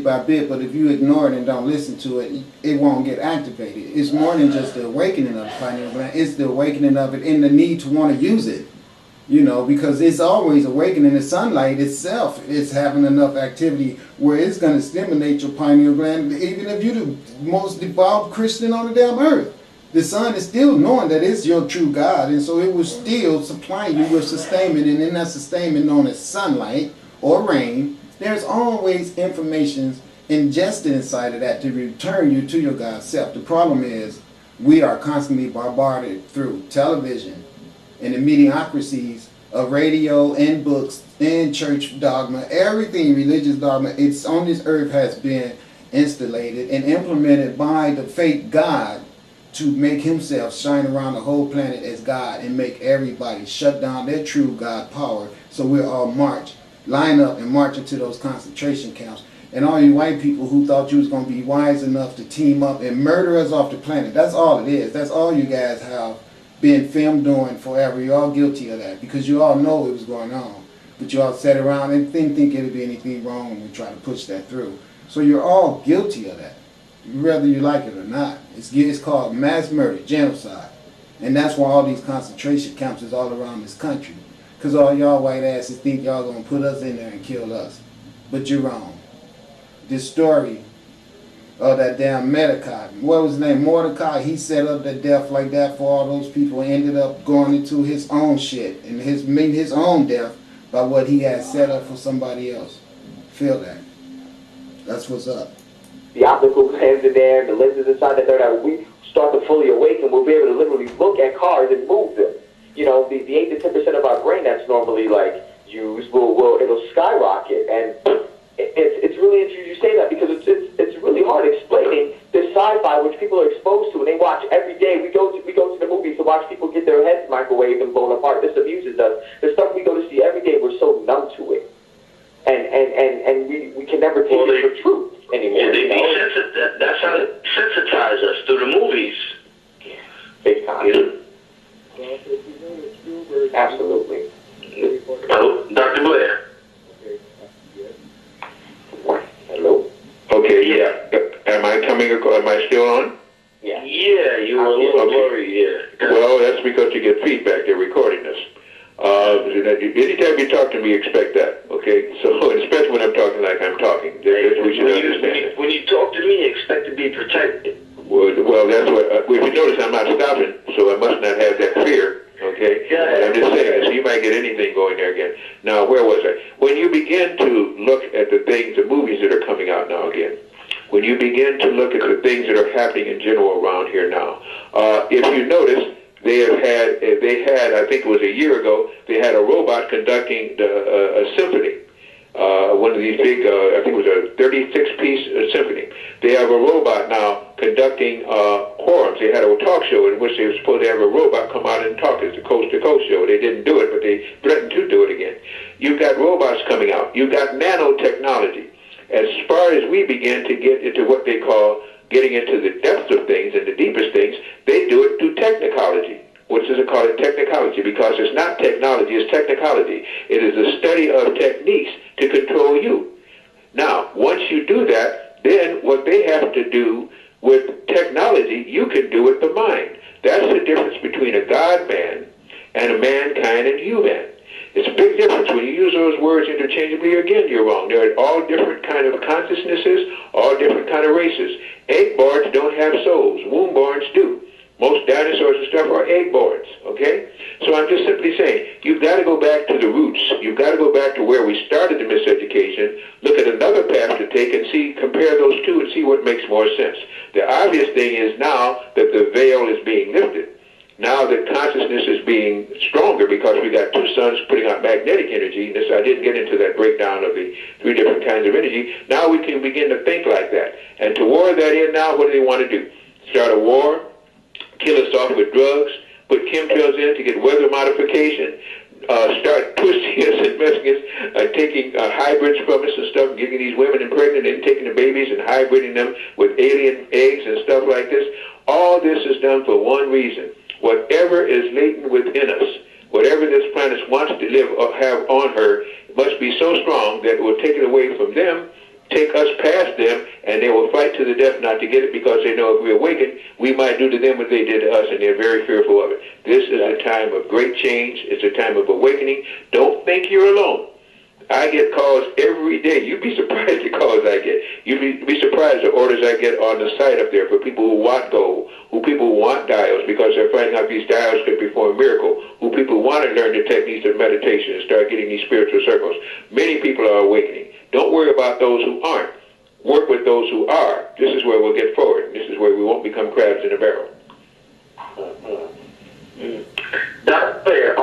by bit, but if you ignore it and don't listen to it, it won't get activated. It's more than just the awakening of the pineal gland. It's the awakening of it and the need to want to use it. You know, because it's always awakening. The sunlight itself is having enough activity where it's going to stimulate your pineal gland, even if you're the most devout Christian on the damn earth. The sun is still knowing that it's your true God, and so it will still supply you with sustainment, and in that sustainment known as sunlight or rain, there's always information ingested inside of that to return you to your God self. The problem is we are constantly bombarded through television and the mediocrities of radio and books and church dogma. Everything religious dogma it's on this earth has been installated and implemented by the fake God to make himself shine around the whole planet as God and make everybody shut down their true God power, so we'll all line up and march into those concentration camps. And all you white people who thought you was going to be wise enough to team up and murder us off the planet, that's all it is. That's all you guys have been filmed doing forever. You're all guilty of that because you all know it was going on. But you all sat around and didn't think it'd be anything wrong when we try to push that through. So you're all guilty of that, whether you like it or not. It's called mass murder, genocide. And that's why all these concentration camps is all around this country. Because all y'all white asses think y'all going to put us in there and kill us. But you're wrong. This story of that damn Mordecai, what was his name, Mordecai, he set up the death like that for all those people and ended up going into his own shit and made his own death by what he had set up for somebody else. Feel that. That's what's up. The optical glands in there, the lenses inside the third eye, when we start to fully awaken, we'll be able to literally look at cars and move them. You know, the 8 to 10% of our brain that's normally like used it'll skyrocket, and it's really interesting you say that because it's really hard explaining this sci-fi which people are exposed to and they watch every day. We go to the movies to watch people get their heads microwaved and blown apart. This amuses us. The stuff we go to see every day, we're so numb to it, and we can never take it for truth anymore. Yeah, that's how they sensitize us through the movies. Big time. Yeah. Absolutely. Hello, Dr. Blair. Hello. Okay, yeah. Am I still on? Yeah. Yeah, you were a little worried, yeah. Well, that's because you get feedback. They're recording this. Anytime you talk to me, expect that, okay? So, especially when I'm talking like I'm talking. We should understand when you talk to me, expect to be protected. Well, that's what, if you notice, I'm not stopping, so I must not have that fear, okay? Yeah. I'm just saying, so you might get anything going there again. Now, where was I? When you begin to look at the things, the movies that are coming out now again, when you begin to look at the things that are happening in general around here now, if you notice, they had, I think it was a year ago, they had a robot conducting a symphony. One of these big, I think it was a 36-piece symphony. They have a robot now conducting quorums. They had a talk show in which they were supposed to have a robot come out and talk. It's a coast-to-coast show. They didn't do it, but they threatened to do it again. You've got robots coming out. You've got nanotechnology. As far as we begin to get into what they call getting into the depths of things and the deepest things, they do it through technology. What does it call it? Technology, because it's not technology, it's technology. It is a study of techniques to control you. Now, once you do that, then what they have to do with technology, you can do with the mind. That's the difference between a God-man and a mankind and human. It's a big difference. When you use those words interchangeably, again, you're wrong. They're all different kind of consciousnesses, all different kind of races. Egg-borns don't have souls. Womb-borns do. Most dinosaurs and stuff are egg-borns, okay? So I'm just simply saying, you've got to go back to the roots. You've got to go back to where we started the miseducation, look at another path to take and compare those two and see what makes more sense. The obvious thing is now that the veil is being lifted. Now that consciousness is being stronger because we got two suns putting out magnetic energy. This, I didn't get into that breakdown of the 3 different kinds of energy. Now we can begin to think like that. And to war that in now, what do they want to do? Start a war? Kill us off with drugs, put chemtrails in to get weather modification, start twisting us and messing us, taking hybrids from us and stuff, getting these women impregnant and taking the babies and hybriding them with alien eggs and stuff like this. All this is done for one reason. Whatever is latent within us, whatever this planet wants to have on her, must be so strong that it will take it away from them take us past them, and they will fight to the death not to get it, because they know if we awaken, we might do to them what they did to us, and they're very fearful of it. This is a time of great change. It's a time of awakening. Don't think you're alone. I get calls every day. You'd be surprised the calls I get. You'd be surprised the orders I get on the site up there for people who want gold, who people who want diodes because they're finding out these diodes could perform a miracle, who people want to learn the techniques of meditation and start getting these spiritual circles. Many people are awakening. Don't worry about those who aren't. Work with those who are. This is where we'll get forward. This is where we won't become crabs in a barrel. Doctor,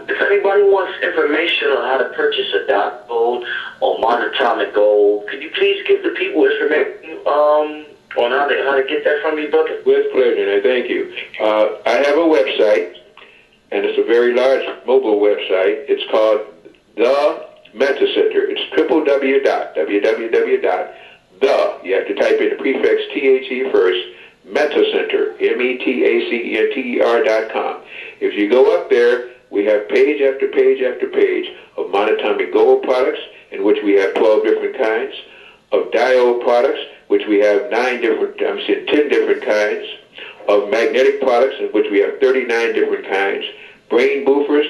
if anybody wants information on how to purchase a dot gold or monatomic gold, could you please give the people information on how to get that from me, brother? With pleasure, and I thank you. I have a website, and it's a very large mobile website. It's called The Meta Center. It's www. You have to type in the prefix THE first, Meta Center, METACENTER.com. If you go up there, we have page after page after page of monatomic gold products, in which we have 12 different kinds, of diode products, which we have 10 different kinds, of magnetic products, in which we have 39 different kinds, brain boosters,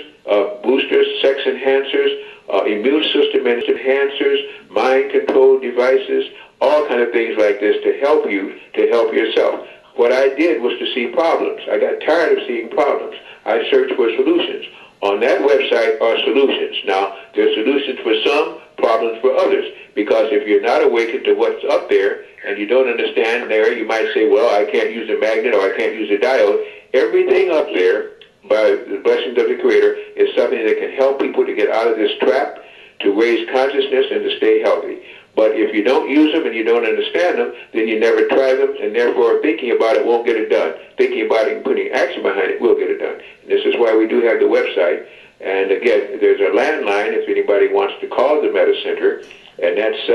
sex enhancers, immune system enhancers, mind control devices, all kind of things like this to help you to help yourself. What I did was to see problems. I got tired of seeing problems. I searched for solutions. On that website are solutions. Now, there are solutions for some, problems for others. Because if you're not awakened to what's up there and you don't understand there, you might say, well, I can't use a magnet or I can't use a diode. Everything up there, by the blessings of the Creator, is something that can help people to get out of this trap, to raise consciousness, and to stay healthy. But if you don't use them and you don't understand them, then you never try them, and therefore thinking about it won't get it done. Thinking about it and putting action behind it will get it done. And this is why we do have the website. And again, there's a landline if anybody wants to call the Meta Center, and that's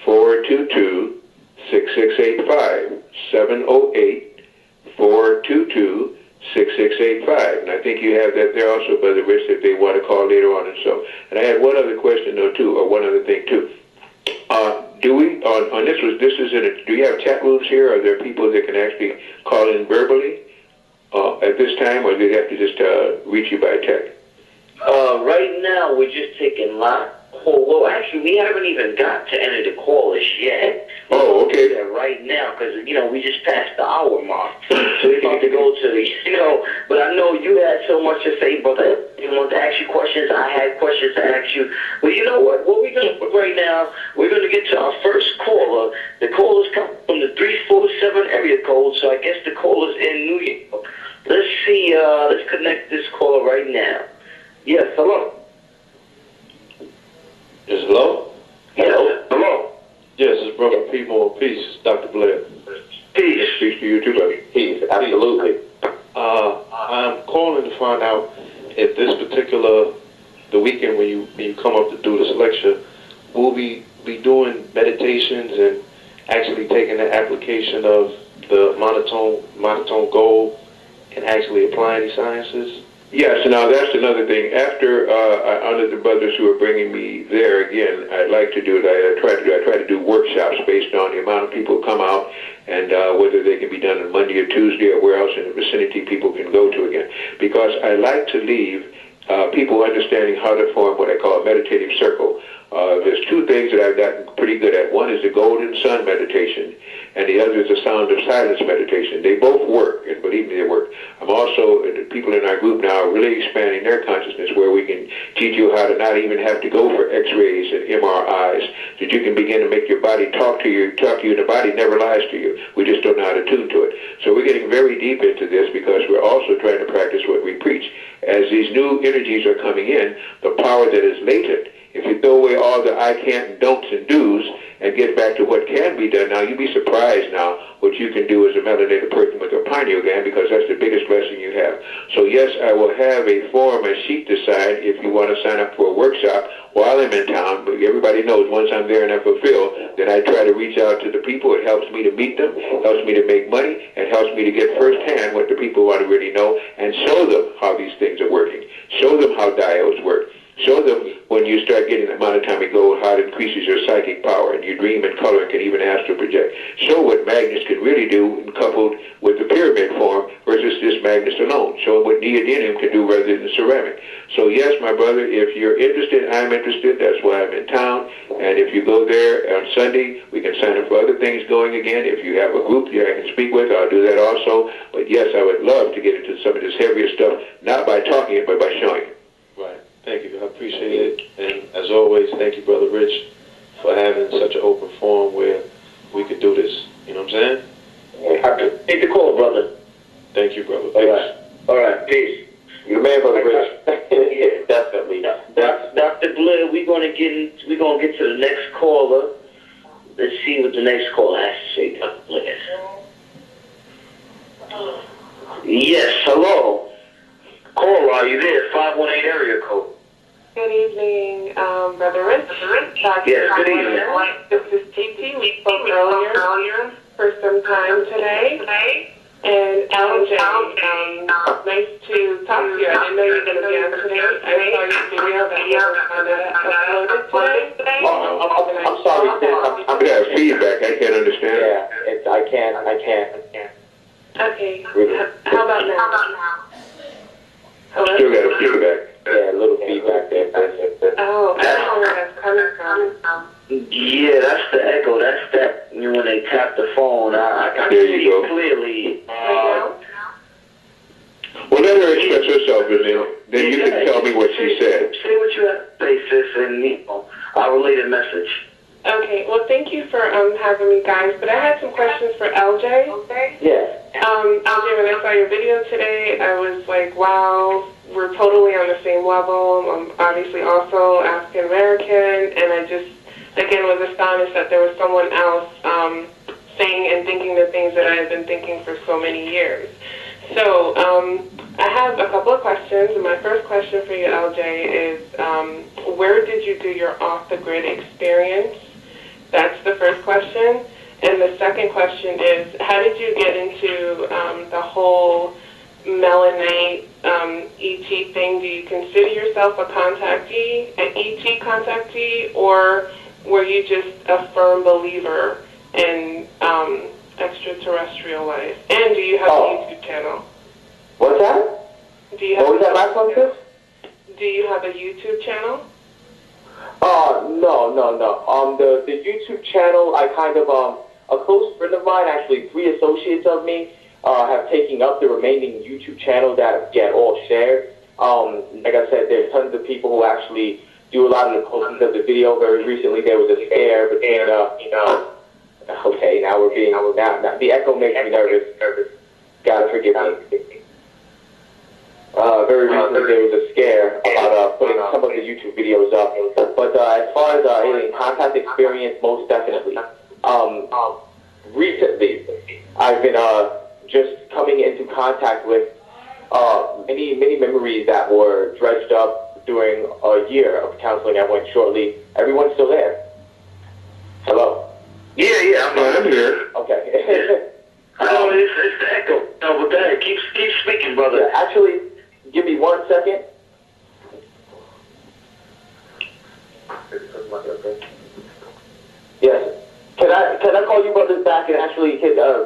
708-422-6685. 708-422-6685. And I think you have that there also, Brother Rich, if they want to call later on and so. And I had one other question though too, or one other thing too. Do we on this is in a, do you have chat rooms here? Are there people that can actually call in verbally at this time, or do they have to just reach you by text? Right now we're just taking live. Well, actually, we haven't even got to enter the callers yet. Oh, okay. Right now, because, we just passed the hour mark. So we're about to go to the, but I know you had so much to say, brother. You want to ask you questions. I had questions to ask you. Well, you know what? What we're going to do right now, we're going to get to our first caller. The callers come from the 347 area code, so I guess the caller's in New York. Let's see. Let's connect this caller right now. Yes, hello. Yes, hello? Hello? Hello? Yes, it's Brother People. Peace, Dr. Blair. Peace. Peace to you too, brother. Peace, absolutely. I'm calling to find out if this particular, the weekend when you come up to do this lecture, will we be doing meditations and actually taking the application of the monotone goal and actually applying these sciences? Yes, now that's another thing. After I honored the brothers who are bringing me there again, I'd like to do it. I try to do workshops based on the amount of people who come out and whether they can be done on Monday or Tuesday or where else in the vicinity people can go to again. Because I like to leave people understanding how to form what I call a meditative circle. There's two things that I've gotten pretty good at. One is the golden sun meditation, and the other is the sound of silence meditation. They both work, and believe me, they work. I'm also, the people in our group now are really expanding their consciousness where we can teach you how to not even have to go for x-rays and MRIs, that you can begin to make your body talk to you, and the body never lies to you. We just don't know how to tune to it. So we're getting very deep into this because we're also trying to practice what we preach. As these new energies are coming in, the power that is latent, if you throw away all the I can't and don'ts and do's and get back to what can be done now, you'd be surprised now what you can do as a melanated person with a pineal gland, because that's the biggest blessing you have. So yes, I will have a form, a sheet to sign if you want to sign up for a workshop while I'm in town. But everybody knows once I'm there and I fulfill, then I try to reach out to the people. It helps me to meet them, helps me to make money, and helps me to get firsthand what the people want to really know and show them how these things are working. Show them how diodes work. Show them when you start getting the monatomic gold, how it increases your psychic power, and you dream and color and can even astral project. Show what magnets can really do, and coupled with the pyramid form versus just magnets alone. Show them what neodymium can do rather than ceramic. So yes, my brother, if you're interested, I'm interested. That's why I'm in town. And if you go there on Sunday, we can sign up for other things going again. If you have a group here I can speak with, I'll do that also. But yes, I would love to get into some of this heavier stuff, not by talking it, but by showing it. Right. Thank you. I appreciate it. And as always, thank you, Brother Rich, for having such an open forum where we could do this. You know what I'm saying? Take the call, brother. Thank you, brother. All right. All right. Peace. You're the man, Brother Rich. Yeah, Definitely. Dr. Blair, we're gonna get to the next caller. Let's see what the next caller has to say, Dr. Blair. Yes, hello. Caller, are you there? 518 area code. Good evening, Brother Rich. Yes, good evening. This is TT. We spoke earlier for some time today. And LJ, nice to talk to you. I didn't know you were going to be on today. I saw your video that was uploaded today. Oh, I'm sorry, sis. I'm gonna have feedback. I can't understand. Yeah, I can't. Okay. How about now? Hello? Still got a feedback. Yeah, a little feedback there. Oh, I don't know where that's coming from. Yeah, that's the echo. That's that when they tap the phone. I can There you see go. clearly. Right Well, let her express herself, and then you can tell me what she said. Say what you have to say, sis, and I'll relay the message. now? Okay. Well, thank you for having me, guys. But I had some questions for LJ. Yeah. LJ, when I saw your video today, I was like, wow, we're totally on the same level. I'm obviously also African American, and I just, again, was astonished that there was someone else saying and thinking the things that I have been thinking for so many years. So I have a couple of questions, and my first question for you, LJ, is where did you do your off-the-grid experience? That's the first question. And the second question is, how did you get into the whole melanite ET thing? Do you consider yourself a contactee, an ET contactee, or were you just a firm believer in extraterrestrial life? And do you have a YouTube channel? What's that? Do you have What was that last one, sis? Do you have a YouTube channel? No. The YouTube channel, I kind of, a close friend of mine, actually 3 associates of me, have taken up the remaining YouTube channel that get all shared. Like I said, there's tons of people who actually do a lot of the postings of the video. Very recently, there was a scare between, okay, now the echo makes me nervous. Gotta forgive me. Very recently, there was a scare about putting some of the YouTube videos up. But as far as alien contact experience, most definitely. Recently, I've been just coming into contact with many memories that were dredged up during a year of counseling I went shortly. Everyone's still there. Hello? Yeah, I'm here. Okay. It's the echo. No, but go ahead. Keep speaking, brother. Yeah, actually, give me 1 second. Yes. Can I call you brothers back and actually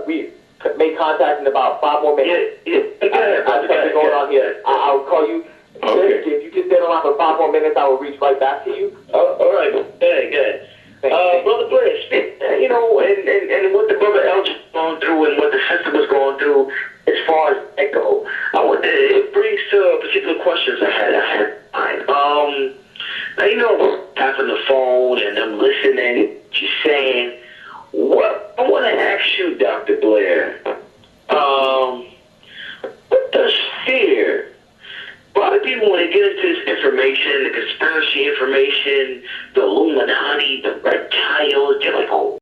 we make contact in about 5 more minutes? Yeah. I just have to go on here. I'll call you. Okay. If you just stay on for 5 more minutes, I will reach right back to you. Oh, all right. Good. Brother Blair, and what the brother Elgin was going through and what the sister was going through as far as echo, it brings to particular questions I had. Now, tapping the phone and I'm listening, she's saying, what I want to ask you, Dr. Blair, what does fear? A lot of people, when they get into this information, the conspiracy information, the Illuminati, the reptiles, they're like, oh,